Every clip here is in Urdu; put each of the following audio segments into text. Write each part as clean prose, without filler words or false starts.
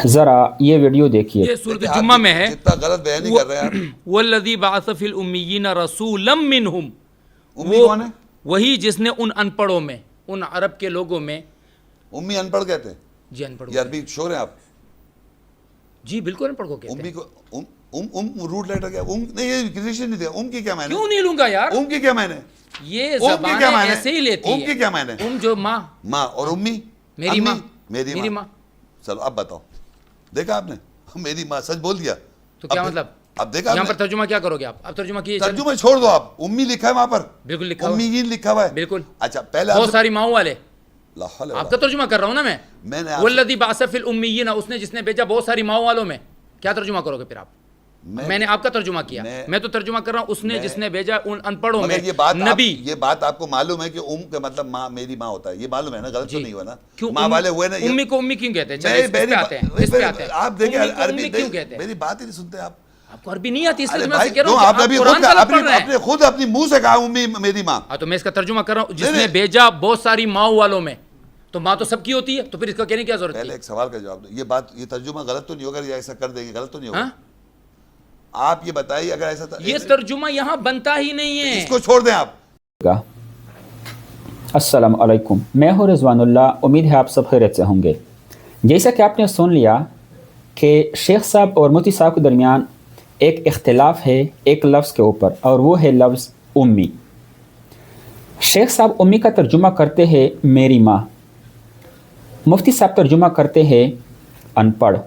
ذرا یہ ویڈیو دیکھیے. یہ سورۃ جمعہ میں ہے. جتنا غلط بیانی کر رہے ہیں آپ. والذی بعث فی الامیین رسولا منہم، امی کون ہے؟ وہی جس نے ان ان پڑھوں میں، ان عرب کے لوگوں میں. امی ان پڑھ کہتے ہیں؟ جی ان پڑھ. یہ عربی شور ہیں آپ؟ جی بالکل ان پڑھ کو کہتے ہیں. امی کو روٹ لیٹر کیا؟ نہیں یہ کسی نہیں دیا. کی کیا معنی؟ کیوں نہیں لوں گا یار؟ کی کیا معنی؟ یہ زبانیں ایسے ہی لیتی ہے. کی کیا معنی؟ جو ماں. ماں. اور امی؟ میری ماں. میری ماں. چلو اب بتاؤ، دیکھا آپ نے میری ماں سچ بول دیا تو کیا مطلب؟ اب دیکھا یہاں پر ترجمہ کیا کرو گے آپ؟ اب ترجمہ کیجئے. ترجمہ چھوڑ دو آپ. امی لکھا ہے وہاں پر. بالکل لکھا ہوا ہے. امیین لکھا ہوا ہے. بالکل. اچھا پہلے بہت ساری ماؤں والے. آپ آپ کا ترجمہ کر رہا ہوں نا میں نے. والذی بعث فی الامیین، اس نے جس نے بھیجا بہت ساری ماؤں والوں میں. کیا ترجمہ کرو گے پھر آپ؟ میں نے آپ کا ترجمہ کیا. میں تو ترجمہ کر رہا ہوں اس نے جس نے بھیجا ان ان پڑھوں میں نبی. یہ بات آپ کو معلوم ہے کہ کا مطلب ماں، میری ماں ہوتا ہے. یہ معلوم ہے نا؟ غلط تو نہیں ہوا نا؟ کیوں ماں والے ہوئے نا. امی کو امی کیوں کہتے ہیں؟ اس پہ آتے ہیں. آپ دیکھیں عربی کیوں کہتے ہیں؟ میری بات ہی نہیں سنتے آپ. آپ کو عربی نہیں آتی اس لیے میں بھائی کہہ رہا ہوں آپ نے خود اپنی منہ سے کہا امی میری ماں. تو میں اس کا ترجمہ کر رہا ہوں جس نے بھیجا بہت ساری ماؤں والوں میں. تو ماں تو سب کی ہوتی ہے، تو پھر اس کا کہنے کی کیا ضرورت ہے؟ پہلے ایک سوال کا جواب دیں. یہ بات، یہ ترجمہ غلط تو نہیں ہوگا یا ایسا کر دیں گے؟ غلط تو نہیں ہوگا؟ آپ یہ بتائیے اگر ایسا تھا. یہ ترجمہ یہاں بنتا ہی نہیں ہے. اس کو چھوڑ دیں آپ. السلام علیکم، میں ہوں رضوان اللہ. امید ہے آپ سب خیریت سے ہوں گے. جیسا کہ آپ نے سن لیا کہ شیخ صاحب اور مفتی صاحب کے درمیان ایک اختلاف ہے ایک لفظ کے اوپر، اور وہ ہے لفظ امی. شیخ صاحب امی کا ترجمہ کرتے ہیں میری ماں، مفتی صاحب ترجمہ کرتے ہیں ان پڑھ.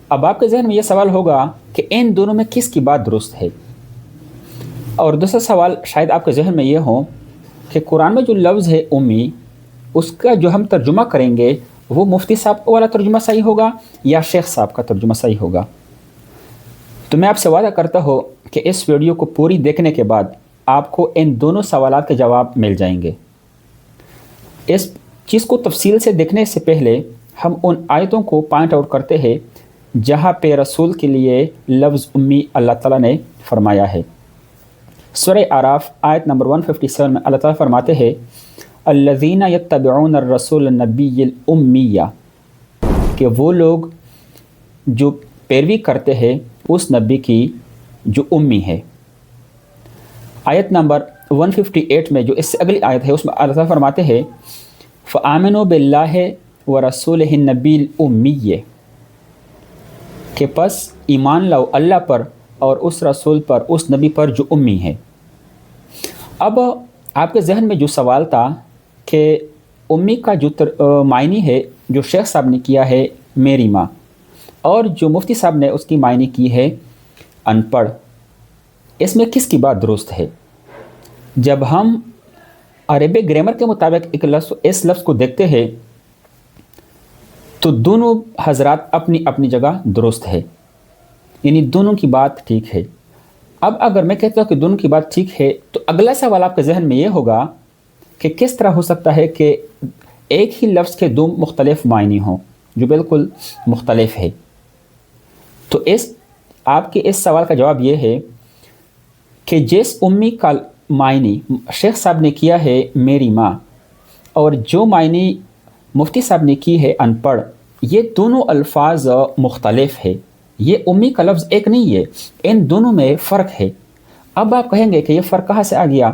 اب آپ کے ذہن میں یہ سوال ہوگا کہ ان دونوں میں کس کی بات درست ہے؟ اور دوسرا سوال شاید آپ کے ذہن میں یہ ہو کہ قرآن میں جو لفظ ہے امی، اس کا جو ہم ترجمہ کریں گے وہ مفتی صاحب والا ترجمہ صحیح ہوگا یا شیخ صاحب کا ترجمہ صحیح ہوگا؟ تو میں آپ سے وعدہ کرتا ہوں کہ اس ویڈیو کو پوری دیکھنے کے بعد آپ کو ان دونوں سوالات کے جواب مل جائیں گے. اس چیز کو تفصیل سے دیکھنے سے پہلے ہم ان آیتوں کو پوائنٹ آؤٹ کرتے ہیں جہاں پہ رسول کے لیے لفظ امی اللہ تعالیٰ نے فرمایا ہے. سورہ اعراف آیت نمبر 157 میں اللہ تعالیٰ فرماتے ہیں الذین یتبعون الرسول النبی الامیہ، کہ وہ لوگ جو پیروی کرتے ہیں اس نبی کی جو امی ہے. آیت نمبر 158 میں جو اس سے اگلی آیت ہے اس میں اللہ تعالیٰ فرماتے ہیں فآمنوا باللہ ورسولہ النبی الامی، کہ پس ایمان لاؤ اللہ پر اور اس رسول پر، اس نبی پر جو امی ہے. اب آپ کے ذہن میں جو سوال تھا کہ امی کا جو معنی ہے جو شیخ صاحب نے کیا ہے میری ماں، اور جو مفتی صاحب نے اس کی معنی کی ہے ان پڑھ، اس میں کس کی بات درست ہے؟ جب ہم عربی گرامر کے مطابق ایک لفظ اس لفظ کو دیکھتے ہیں تو دونوں حضرات اپنی اپنی جگہ درست ہے، یعنی دونوں کی بات ٹھیک ہے. اب اگر میں کہتا ہوں کہ دونوں کی بات ٹھیک ہے تو اگلا سوال آپ کے ذہن میں یہ ہوگا کہ کس طرح ہو سکتا ہے کہ ایک ہی لفظ کے دو مختلف معنی ہوں جو بالکل مختلف ہے. تو آپ کے اس سوال کا جواب یہ ہے کہ جس امی کا معنی شیخ صاحب نے کیا ہے میری ماں، اور جو معنی مفتی صاحب نے کی ہے ان پڑھ، یہ دونوں الفاظ مختلف ہے. یہ امی کا لفظ ایک نہیں ہے، ان دونوں میں فرق ہے. اب آپ کہیں گے کہ یہ فرق کہاں سے آ گیا؟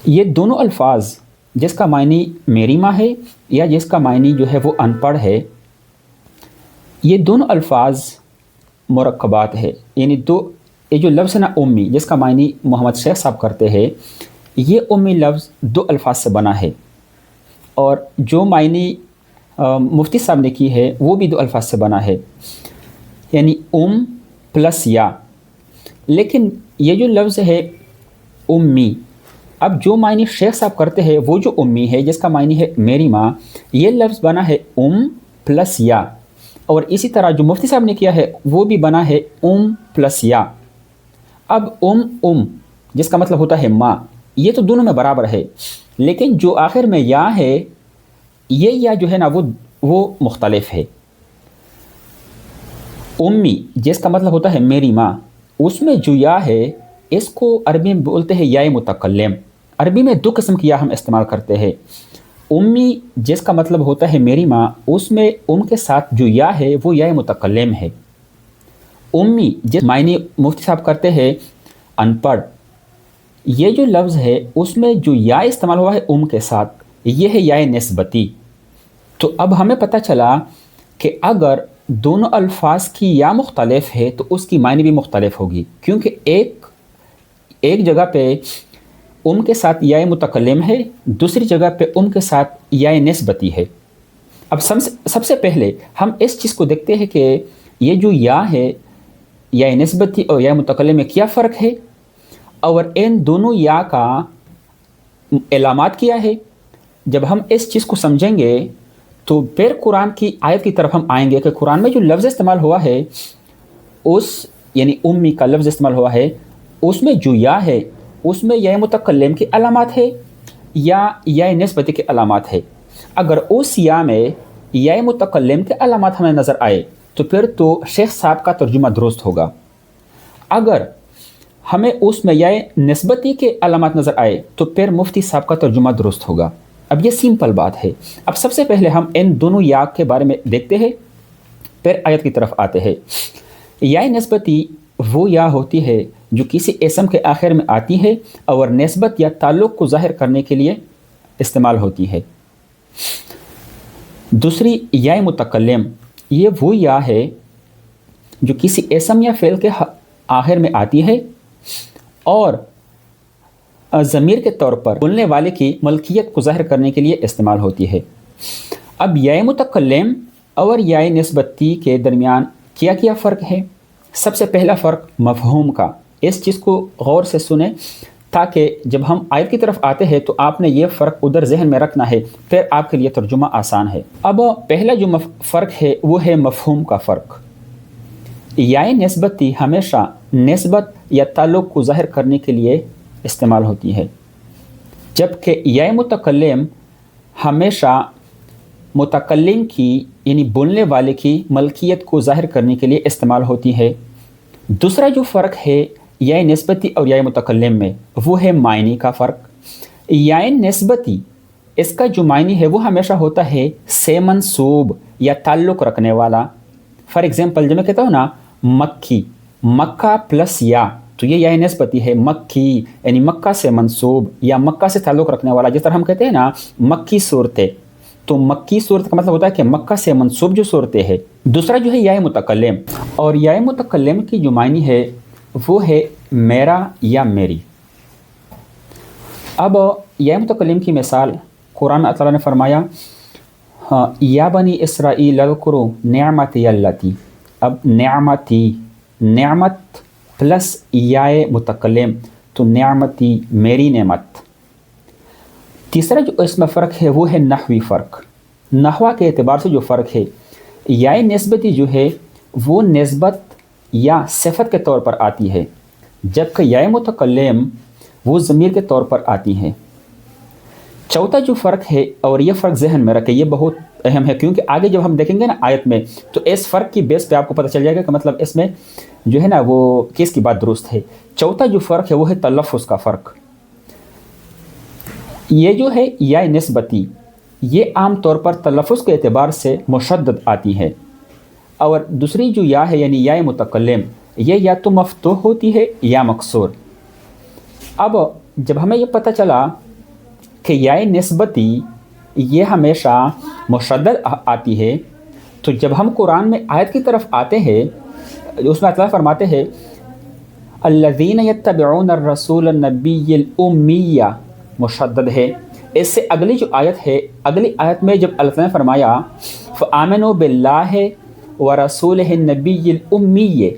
یہ دونوں الفاظ، جس کا معنی میری ماں ہے یا جس کا معنی جو ہے وہ ان پڑھ ہے، یہ دونوں الفاظ مرکبات ہے. یعنی یہ جو لفظ نا امی، جس کا معنی محمد شیخ صاحب کرتے ہیں، یہ امی لفظ دو الفاظ سے بنا ہے، اور جو معنی مفتی صاحب نے کی ہے وہ بھی دو الفاظ سے بنا ہے، یعنی پلس یا. لیکن یہ جو لفظ ہے امی، اب جو معنی شیخ صاحب کرتے ہیں وہ جو امی ہے جس کا معنی ہے میری ماں، یہ لفظ بنا ہے پلس یا. اور اسی طرح جو مفتی صاحب نے کیا ہے وہ بھی بنا ہے پلس یا. اب جس کا مطلب ہوتا ہے ماں، یہ تو دونوں میں برابر ہے، لیکن جو آخر میں یا ہے، یہ یا جو ہے نا وہ مختلف ہے. امی جس کا مطلب ہوتا ہے میری ماں، اس میں جو یا ہے اس کو عربی میں بولتے ہیں یا متکلم. عربی میں دو قسم کی یا ہم استعمال کرتے ہیں. امی جس کا مطلب ہوتا ہے میری ماں، اس میں ام کے ساتھ جو یا ہے وہ یا متکلم ہے۔ امی جس معنی مفتی صاحب کرتے ہیں ان پڑھ، یہ جو لفظ ہے اس میں جو یا استعمال ہوا ہے ام کے ساتھ، یہ ہے یا نسبتی۔ تو اب ہمیں پتہ چلا کہ اگر دونوں الفاظ کی یا مختلف ہے تو اس کی معنی بھی مختلف ہوگی، کیونکہ ایک جگہ پہ ام کے ساتھ یا متکلم ہے، دوسری جگہ پہ ام کے ساتھ یا نسبتی ہے۔ اب سب سے پہلے ہم اس چیز کو دیکھتے ہیں کہ یہ جو یا ہے، یا نسبتی اور یا متکلم میں کیا فرق ہے، اور ان دونوں یا کا علامات کیا ہے۔ جب ہم اس چیز کو سمجھیں گے تو پھر قرآن کی آیت کی طرف ہم آئیں گے کہ قرآن میں جو لفظ استعمال ہوا ہے، یعنی امی کا لفظ استعمال ہوا ہے، اس میں جو یا ہے اس میں یا متکلم کی علامات ہے یا نسبتی کی علامات ہے۔ اگر اس یا میں یا متکلم کے علامات ہمیں نظر آئے تو پھر تو شیخ صاحب کا ترجمہ درست ہوگا۔ اگر ہمیں اس میں یا نسبتی کے علامات نظر آئے تو پھر مفتی صاحب کا ترجمہ درست ہوگا۔ اب یہ سمپل بات ہے۔ اب سب سے پہلے ہم ان دونوں یا کے بارے میں دیکھتے ہیں، پھر آیت کی طرف آتے ہیں۔ یا نسبتی وہ یا ہوتی ہے جو کسی اسم کے آخر میں آتی ہے اور نسبت یا تعلق کو ظاہر کرنے کے لیے استعمال ہوتی ہے۔ دوسری یا متکلم، یہ وہ یا ہے جو کسی اسم یا فعل کے آخر میں آتی ہے اور ضمیر کے طور پر بولنے والے کی ملکیت کو ظاہر کرنے کے لیے استعمال ہوتی ہے۔ اب یا متکلم اور یا نسبتی کے درمیان کیا فرق ہے؟ سب سے پہلا فرق مفہوم کا۔ اس چیز کو غور سے سنیں تاکہ جب ہم آیت کی طرف آتے ہیں تو آپ نے یہ فرق ادھر ذہن میں رکھنا ہے، پھر آپ کے لیے ترجمہ آسان ہے۔ اب پہلا جو فرق ہے وہ ہے مفہوم کا فرق۔ یا نسبتی ہمیشہ نسبت یا تعلق کو ظاہر کرنے کے لیے استعمال ہوتی ہے، جبکہ یا متکلم ہمیشہ متکلم کی یعنی بولنے والے کی ملکیت کو ظاہر کرنے کے لیے استعمال ہوتی ہے۔ دوسرا جو فرق ہے یا نسبتی اور یا متکلم میں وہ ہے معنی کا فرق۔ یا نسبتی اس کا جو معنی ہے وہ ہمیشہ ہوتا ہے سے منسوب یا تعلق رکھنے والا۔ فار ایگزامپل جب میں کہتا ہوں نا مکی، مکہ پلس یا، تو یہ یا نسبتی ہے، مکی یعنی مکہ سے منسوب یا مکہ سے تعلق رکھنے والا۔ جس طرح ہم کہتے ہیں نا مکی صورتیں، تو مکی صورت کا مطلب ہوتا ہے کہ مکہ سے منسوب جو صورتیں ہے۔ دوسرا جو ہے یا متکلم، اور یا متکلم کی جو معنی ہے وہ ہے میرا یا میری۔ اب یا متکلم کی مثال قرآن میں اللہ تعالیٰ نے فرمایا یا بنی اسرائیل اذکروا نعمتی التی۔ اب نعمت پلس یا متکلم، تو نعمتی میری نعمت۔ تیسرا جو اس میں فرق ہے وہ ہے نحوی فرق۔ نحوہ کے اعتبار سے جو فرق ہے، یا نسبتی جو ہے وہ نسبت یا صفت کے طور پر آتی ہے، جبکہ یا متکلم وہ ضمیر کے طور پر آتی ہے۔ چوتھا جو فرق ہے، اور یہ فرق ذہن میں رکھے، یہ بہت اہم ہے کیونکہ آگے جب ہم دیکھیں گے نا آیت میں تو اس فرق کی بیس پہ آپ کو پتہ چل جائے گا کہ مطلب اس میں جو ہے نا وہ کس کی بات درست ہے۔ چوتھا جو فرق ہے وہ ہے تلفظ کا فرق۔ یہ جو ہے یا نسبتی، یہ عام طور پر تلفظ کے اعتبار سے مشدد آتی ہے، اور دوسری جو یا ہے یعنی یا متکلم، یہ یا تو مفتوح ہوتی ہے یا مکسور۔ اب جب ہمیں یہ پتہ چلا کہ یا نسبتی یہ ہمیشہ مشدد آتی ہے، تو جب ہم قرآن میں آیت کی طرف آتے ہیں اس میں اللہ فرماتے ہیں الذین یتبعون الرسول النبی الامی، مشدد ہے۔ اس سے اگلی جو آیت ہے، اگلی آیت میں جب اللہ نے فرمایا فآمنوا باللہ ورسولہ النبی الامی،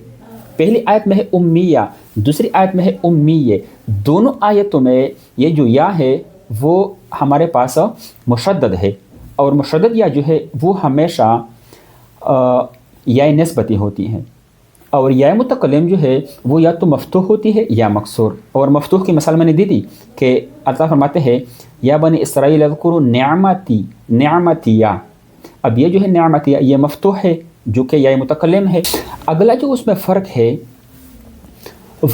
پہلی آیت میں ہے امیہ، دوسری آیت میں ہے امیہ، دونوں آیتوں میں یہ جو یا ہے وہ ہمارے پاس مشدد ہے، اور مشدد یا جو ہے وہ ہمیشہ یا نسبتی ہوتی ہے، اور یا متکلم جو ہے وہ یا تو مفتوح ہوتی ہے یا مکسور۔ اور مفتوح کی مثال میں نے دی تھی کہ اللہ فرماتے ہیں یا بنی اسرائیل اذکروا نعمتی۔ اب یہ جو ہے نعمتی یہ مفتوح ہے جو کہ یا متکلم ہے۔ اگلا جو اس میں فرق ہے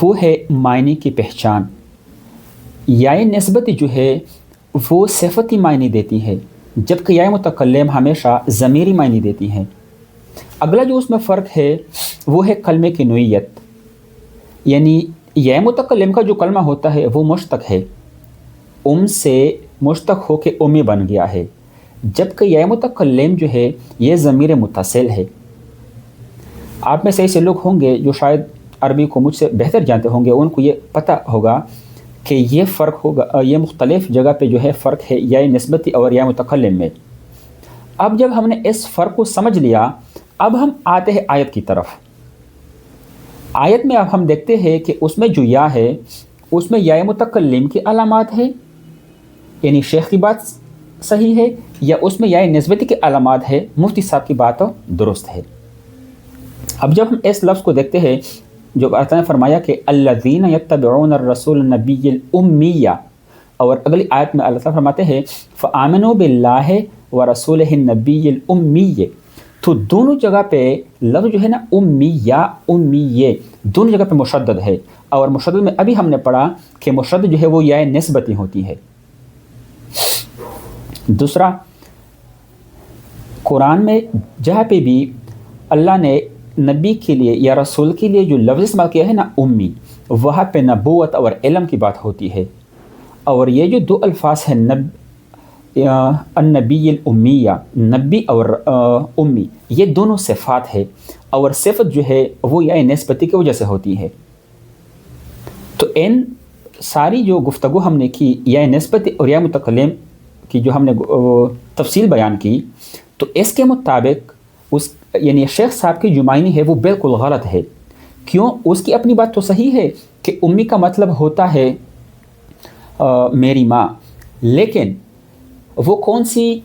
وہ ہے معنی کی پہچان۔ یا نسبتی جو ہے وہ صفتی معنی دیتی ہے، جبکہ یا متکلم ہمیشہ ضمیری معنی دیتی ہیں۔ اگلا جو اس میں فرق ہے وہ ہے کلمے کی نوعیت، یعنی یا متکلم کا جو کلمہ ہوتا ہے وہ مشتق ہے، سے مشتق ہو کے امی بن گیا ہے، جبکہ یا متکلم جو ہے یہ ضمیر متصل ہے۔ آپ میں سے ایسے لوگ ہوں گے جو شاید عربی کو مجھ سے بہتر جانتے ہوں گے، ان کو یہ پتہ ہوگا کہ یہ فرق ہوگا، یہ مختلف جگہ پہ جو ہے فرق ہے یا نسبتی اور یا متکلم میں۔ اب جب ہم نے اس فرق کو سمجھ لیا، اب ہم آتے ہیں آیت کی طرف۔ آیت میں اب ہم دیکھتے ہیں کہ اس میں جو یا ہے اس میں یا متکلم کی علامات ہے، یعنی شیخ کی بات صحیح ہے، یا اس میں یا نسبتی کی علامات ہے، مفتی صاحب کی بات درست ہے۔ اب جب ہم اس لفظ کو دیکھتے ہیں جو اللہ نے فرمایا کہ الذین یتبعون الرسول النبی الامیہ، اور اگلی آیت میں اللہ تعالیٰ فرماتے ہیں فآمنوا باللہ ورسولہ النبی الامی، تو دونوں جگہ پہ لفظ جو ہے نا امیہ امیہ دونوں جگہ پہ مشدد ہے، اور مشدد میں ابھی ہم نے پڑھا کہ مشدد جو ہے وہ یا نسبتی ہوتی ہے۔ دوسرا، قرآن میں جہاں پہ بھی اللہ نے نبی کے لیے یا رسول کے لیے جو لفظ استعمال کیا ہے نا امی، وہاں پہ نبوت اور علم کی بات ہوتی ہے، اور یہ جو دو الفاظ ہیں النبی الامیہ، نبی اور امی، یہ دونوں صفات ہے، اور صفت جو ہے وہ یا نسبتی کی وجہ سے ہوتی ہے۔ تو ان ساری جو گفتگو ہم نے کی یا نسبتی اور یا متکلم کی جو ہم نے تفصیل بیان کی، تو اس کے مطابق یعنی شیخ صاحب کی جو معنی ہے وہ بالکل غلط ہے۔ کیوں؟ اس کی اپنی بات تو صحیح ہے کہ امی کا مطلب ہوتا ہے میری ماں، لیکن وہ کون سی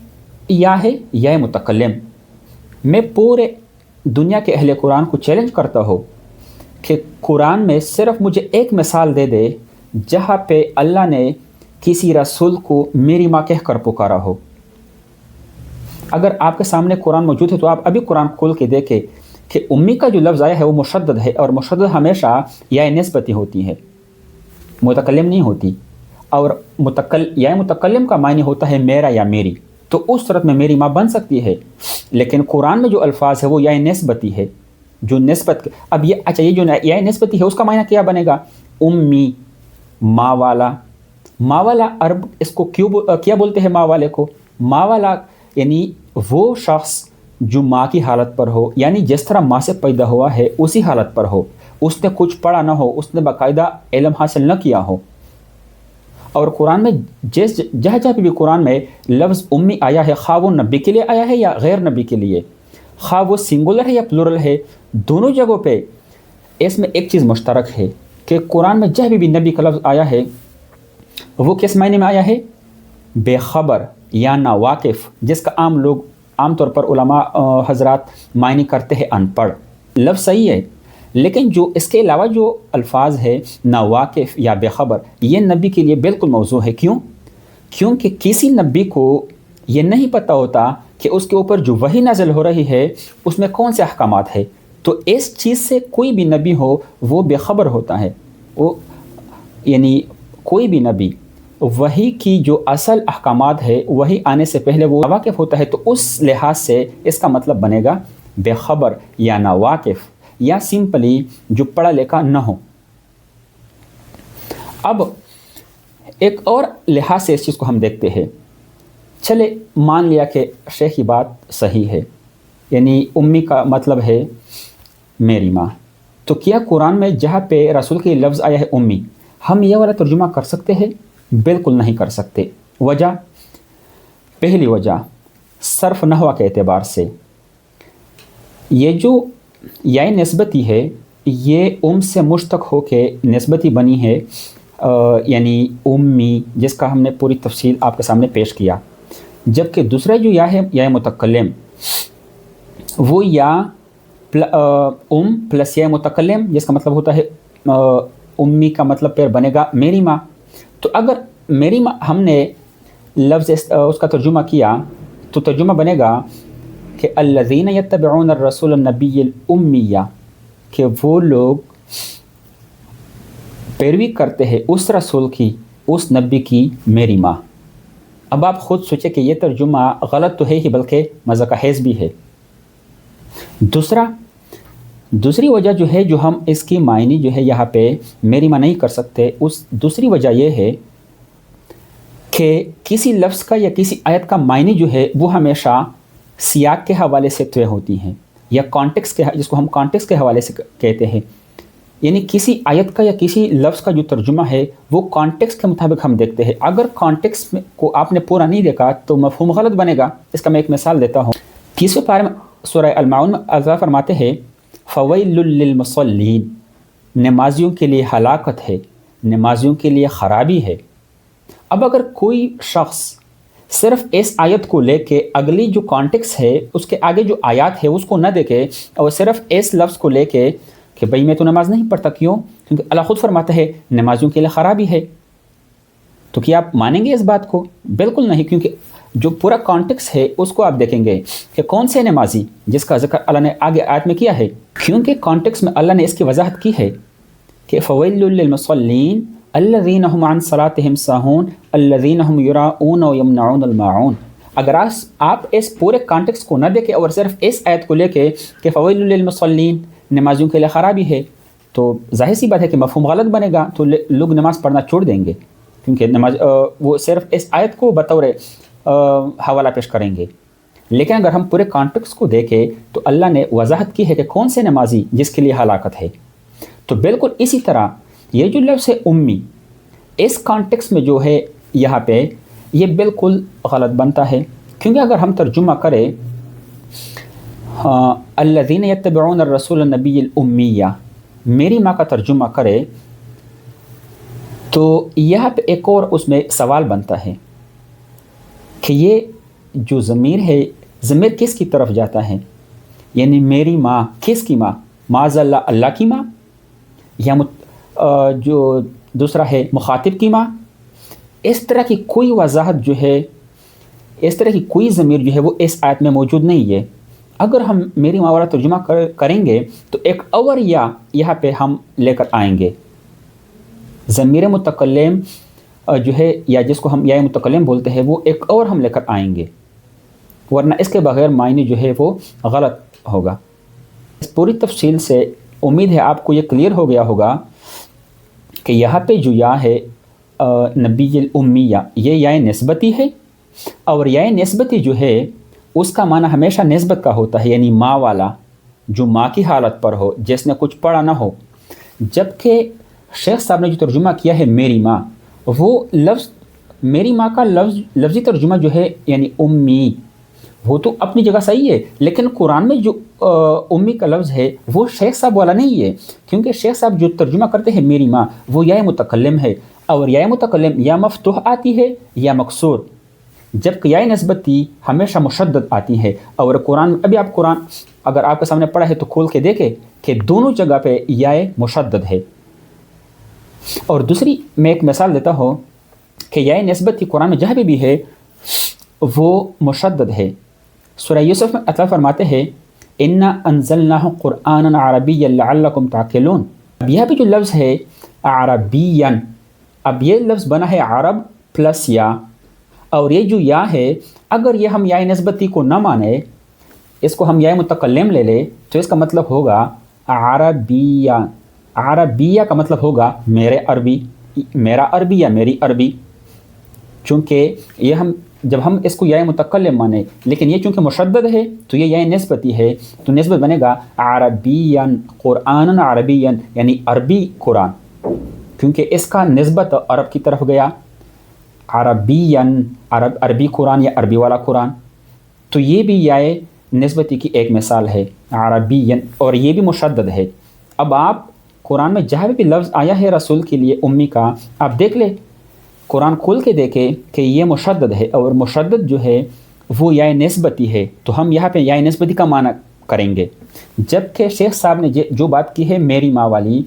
یا ہے؟ یا متکلم۔ میں پورے دنیا کے اہل قرآن کو چیلنج کرتا ہوں کہ قرآن میں صرف مجھے ایک مثال دے دے جہاں پہ اللہ نے کسی رسول کو میری ماں کہہ کر پکارا ہو۔ اگر آپ کے سامنے قرآن موجود ہے تو آپ ابھی قرآن کھول کے دیکھیں کہ امی کا جو لفظ آیا ہے وہ مشدد ہے، اور مشدد ہمیشہ یا نسبتی ہوتی ہے، متکلم نہیں ہوتی، اور یا متکلم کا معنی ہوتا ہے میرا یا میری، تو اس صورت میں میری ماں بن سکتی ہے، لیکن قرآن میں جو الفاظ ہے وہ یا نسبتی ہے، جو نسبت۔ اب یہ اچھا، یہ جو یا نسبتی ہے اس کا معنی کیا بنے گا؟ امی، ماں والا۔ ماں والا عرب اس کو کیا بولتے ہیں؟ ماں والے کو ماں والا یعنی وہ شخص جو ماں کی حالت پر ہو، یعنی جس طرح ماں سے پیدا ہوا ہے اسی حالت پر ہو، اس نے کچھ پڑھا نہ ہو، اس نے باقاعدہ علم حاصل نہ کیا ہو۔ اور قرآن میں جہاں جہاں پہ بھی قرآن میں لفظ امی آیا ہے، خواہ وہ نبی کے لیے آیا ہے یا غیر نبی کے لیے، خواہ وہ سنگولر ہے یا پلورل ہے، دونوں جگہوں پہ اس میں ایک چیز مشترک ہے کہ قرآن میں جہاں بھی نبی کا لفظ آیا ہے وہ کس معنی میں آیا ہے؟ بے خبر یا نا واقف، جس کا عام طور پر علماء حضرات معنی کرتے ہیں ان پڑھ۔ لفظ صحیح ہے، لیکن جو اس کے علاوہ جو الفاظ ہے نا واقف یا بے خبر، یہ نبی کے لیے بالکل موضوع ہے۔ کیوں؟ کیونکہ کسی نبی کو یہ نہیں پتہ ہوتا کہ اس کے اوپر جو وحی نازل ہو رہی ہے اس میں کون سے احکامات ہے، تو اس چیز سے کوئی بھی نبی ہو وہ بے خبر ہوتا ہے۔ وہ یعنی کوئی بھی نبی وحی کی جو اصل احکامات ہے وحی آنے سے پہلے وہ واقف ہوتا ہے، تو اس لحاظ سے اس کا مطلب بنے گا بے خبر یا نا واقف، یا سمپلی جو پڑھا لکھا نہ ہو۔ اب ایک اور لحاظ سے اس چیز کو ہم دیکھتے ہیں۔ چلے مان لیا کہ شیخ کی بات صحیح ہے، یعنی امی کا مطلب ہے میری ماں، تو کیا قرآن میں جہاں پہ رسول کے لفظ آیا ہے امی، ہم یہ والا ترجمہ کر سکتے ہیں؟ بالکل نہیں کر سکتے۔ وجہ، پہلی وجہ صرف نحو کے اعتبار سے، یہ جو یا نسبتی ہے یہ سے مشتق ہو کے نسبتی بنی ہے، یعنی امی، جس کا ہم نے پوری تفصیل آپ کے سامنے پیش کیا، جبکہ دوسرا جو یا ہے یا متکلم، وہ یا پلس یا متکلم، جس کا مطلب ہوتا ہے امی کا مطلب پھر بنے گا میری ماں۔ تو اگر میری ماں ہم نے لفظ اس کا ترجمہ کیا تو ترجمہ بنے گا کہ الذین یتبعون الرسول النبی الامیہ، کہ وہ لوگ پیروی کرتے ہیں اس رسول کی، اس نبی کی، میری ماں۔ اب آپ خود سوچیں کہ یہ ترجمہ غلط تو ہے ہی بلکہ مزہ کا خیز بھی ہے۔ دوسری وجہ جو ہے جو ہم اس کی معنی جو ہے یہاں پہ میری ماں نہیں کر سکتے، اس دوسری وجہ یہ ہے کہ کسی لفظ کا یا کسی آیت کا معنی جو ہے وہ ہمیشہ سیاق کے حوالے سے طے ہوتی ہیں، یا کانٹیکس کے، جس کو ہم کانٹیکس کے حوالے سے کہتے ہیں، یعنی کسی آیت کا یا کسی لفظ کا جو ترجمہ ہے وہ کانٹیکس کے مطابق ہم دیکھتے ہیں۔ اگر کانٹیکس کو آپ نے پورا نہیں دیکھا تو مفہوم غلط بنے گا۔ اس کا میں ایک مثال دیتا ہوں۔ 30ویں پارے میں سورہ الماعون میں اللہ فرماتے ہیں فویل للمصلین، نمازیوں کے لیے ہلاکت ہے، نمازیوں کے لیے خرابی ہے۔ اب اگر کوئی شخص صرف اس آیت کو لے کے اگلی جو کانٹیکس ہے اس کے آگے جو آیات ہے اس کو نہ دیکھے اور صرف اس لفظ کو لے کے کہ بھئی میں تو نماز نہیں پڑھتا، کیوں؟ کیونکہ اللہ خود فرماتا ہے نمازیوں کے لیے خرابی ہے، تو کیا آپ مانیں گے اس بات کو؟ بالکل نہیں، کیونکہ جو پورا کانٹیکس ہے اس کو آپ دیکھیں گے کہ کون سے نمازی جس کا ذکر اللہ نے آگے آیت میں کیا ہے، کیونکہ کانٹیکس میں اللہ نے اس کی وضاحت کی ہے کہ فویل للمصلین الذین هم عن صلاتهم ساہون الذین هم یراؤون ویمنعون الماعون۔ اگر آپ اس پورے کانٹیکس کو نہ دیکھیں اور صرف اس آیت کو لے کے کہ فویل للمصلین، نمازیوں کے لیے خرابی ہے، تو ظاہر سی بات ہے کہ مفہوم غلط بنے گا، تو لوگ نماز پڑھنا چھوڑ دیں گے، کیونکہ نماز وہ صرف اس آیت کو بطور حوالہ پیش کریں گے۔ لیکن اگر ہم پورے کانٹیکس کو دیکھیں تو اللہ نے وضاحت کی ہے کہ کون سے نمازی جس کے لیے ہلاکت ہے۔ تو بالکل اسی طرح یہ جو لفظ ہے امی، اس کانٹیکس میں جو ہے یہاں پہ یہ بالکل غلط بنتا ہے، کیونکہ اگر ہم ترجمہ کریں الذین یتبعون الرسول النبی الامیہ، میری ماں کا ترجمہ کرے تو یہاں پہ ایک اور اس میں سوال بنتا ہے کہ یہ جو ضمیر ہے، ضمیر کس کی طرف جاتا ہے؟ یعنی میری ماں کس کی ماں؟ معاذ اللہ، اللہ کی ماں، یا جو دوسرا ہے مخاطب کی ماں؟ اس طرح کی کوئی وضاحت جو ہے، اس طرح کی کوئی ضمیر جو ہے وہ اس آیت میں موجود نہیں ہے۔ اگر ہم میری ماں والا ترجمہ کریں گے تو ایک اور یا یہاں پہ ہم لے کر آئیں گے، ضمیر متکلم جو ہے یا جس کو ہم یا متکلم بولتے ہیں وہ ایک اور ہم لے کر آئیں گے، ورنہ اس کے بغیر معنی جو ہے وہ غلط ہوگا۔ اس پوری تفصیل سے امید ہے آپ کو یہ کلیئر ہو گیا ہوگا کہ یہاں پہ جو یا ہے نبی الامیہ، یہ یا نسبتی ہے، اور یا نسبتی جو ہے اس کا معنی ہمیشہ نسبت کا ہوتا ہے، یعنی ماں والا، جو ماں کی حالت پر ہو، جس نے کچھ پڑھا نہ ہو۔ جبکہ شیخ صاحب نے جو ترجمہ کیا ہے میری ماں، وہ لفظ میری ماں کا لفظی ترجمہ جو ہے یعنی امی، وہ تو اپنی جگہ صحیح ہے، لیکن قرآن میں جو امی کا لفظ ہے وہ شیخ صاحب والا نہیں ہے، کیونکہ شیخ صاحب جو ترجمہ کرتے ہیں میری ماں وہ یا متکلم ہے، اور یا متکلم یا مفتوح آتی ہے یا مکسور، جبکہ یا نسبتی ہمیشہ مشدد آتی ہے۔ اور قرآن ابھی آپ قرآن اگر آپ کے سامنے پڑھا ہے تو کھول کے دیکھیں کہ دونوں جگہ پہ یا مشدد ہے۔ اور دوسری میں ایک مثال دیتا ہوں کہ یا نسبتی قرآن میں جہاں پہ بھی ہے وہ مشدد ہے۔ سورہ یوسف میں اللہ فرماتے ہیں اِنَّا أَنزَلْنَاهُ قُرْآنًا عَرَبِيًّا لَعَلَّكُمْ تَعْقِلُونَ۔ اب یہاں پہ جو لفظ ہے عربیًا، اب یہ لفظ بنا ہے عرب پلس یا، اور یہ جو یا ہے اگر یہ ہم یا نسبتی کو نہ مانے، اس کو ہم یا متکلم لے لے تو اس کا مطلب ہوگا عربیہ۔ عربیہ کا مطلب ہوگا میرے عربی، میرا عربی یا میری عربی، چونکہ یہ ہم جب ہم اس کو یا متکلم مانے، لیکن یہ چونکہ مشدد ہے تو یہ یا نسبتی ہے، تو نسبت بنے گا عربیًا قرآن عربیًا، یعنی عربی قرآن، کیونکہ اس کا نسبت عرب کی طرف گیا، عربیًا عربی قرآن یا عربی والا قرآن۔ تو یہ بھی یا نسبتی کی ایک مثال ہے عربیًا، اور یہ بھی مشدد ہے۔ اب آپ قرآن میں جہاں بھی لفظ آیا ہے رسول کے لیے امی کا، آپ دیکھ لیں، قرآن کھول کے دیکھیں کہ یہ مشدد ہے، اور مشدد جو ہے وہ یا نسبتی ہے، تو ہم یہاں پہ یا نسبتی کا معنی کریں گے۔ جبکہ شیخ صاحب نے جو بات کی ہے میری ماں والی،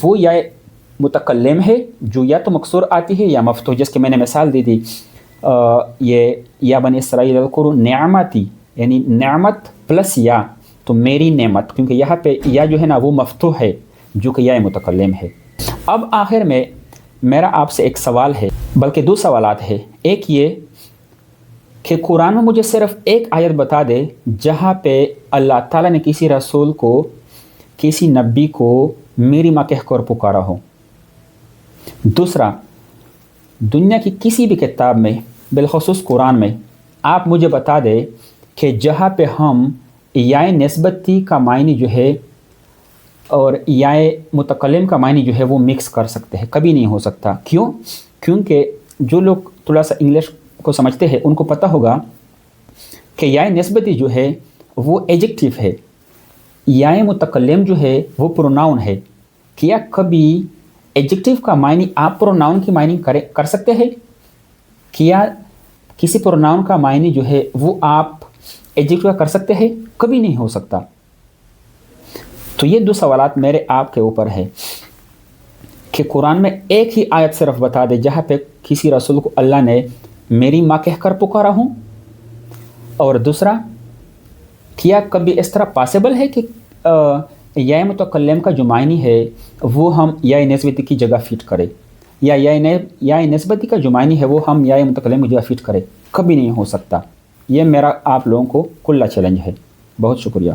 وہ یا متکلم ہے جو یا تو مکسور آتی ہے یا مفتوح، جس کے میں نے مثال دی تھی، یہ یا بنی اسرائیل اذکروا نعمتی، یعنی نعمت پلس یا، تو میری نعمت، کیونکہ یہاں پہ یا جو ہے نا وہ مفتوح ہے جو کہ یا متکلم ہے۔ اب آخر میں میرا آپ سے ایک سوال ہے، بلکہ دو سوالات ہیں۔ ایک یہ کہ قرآن میں مجھے صرف ایک آیت بتا دے جہاں پہ اللہ تعالیٰ نے کسی رسول کو، کسی نبی کو میری ماں کہہ کر پکارا ہو۔ دوسرا، دنیا کی کسی بھی کتاب میں، بالخصوص قرآن میں، آپ مجھے بتا دے کہ جہاں پہ ہم یا نسبتی کا معنی جو ہے اور یا متکلم کا معنی جو ہے وہ مکس کر سکتے ہیں، کبھی نہیں ہو سکتا۔ کیوں؟ کیونکہ جو لوگ تھوڑا سا انگلش کو سمجھتے ہیں ان کو پتہ ہوگا کہ یا نسبتی جو ہے وہ ایجیکٹیو ہے، یا متکلم جو ہے وہ پروناؤن ہے۔ کیا کبھی ایجیکٹیو کا معنی آپ پروناؤن کی معنی کر سکتے ہیں؟ کیا کسی پروناؤن کا معنی جو ہے وہ آپ ایجیکٹیو کا کر سکتے ہیں؟ کبھی نہیں ہو سکتا۔ تو یہ دو سوالات میرے آپ کے اوپر ہے کہ قرآن میں ایک ہی آیت صرف بتا دے جہاں پہ کسی رسول کو اللہ نے میری ماں کہہ کر پکارا ہوں، اور دوسرا، کیا کبھی اس طرح پاسبل ہے کہ یا متکلم کا جو معنی ہے وہ ہم یا نسبتی کی جگہ فٹ کرے، یا نسبتی کا جو معنی ہے وہ ہم یا متکلم کی جگہ فٹ کرے؟ کبھی نہیں ہو سکتا۔ یہ میرا آپ لوگوں کو کھلا چیلنج ہے۔ بہت شکریہ۔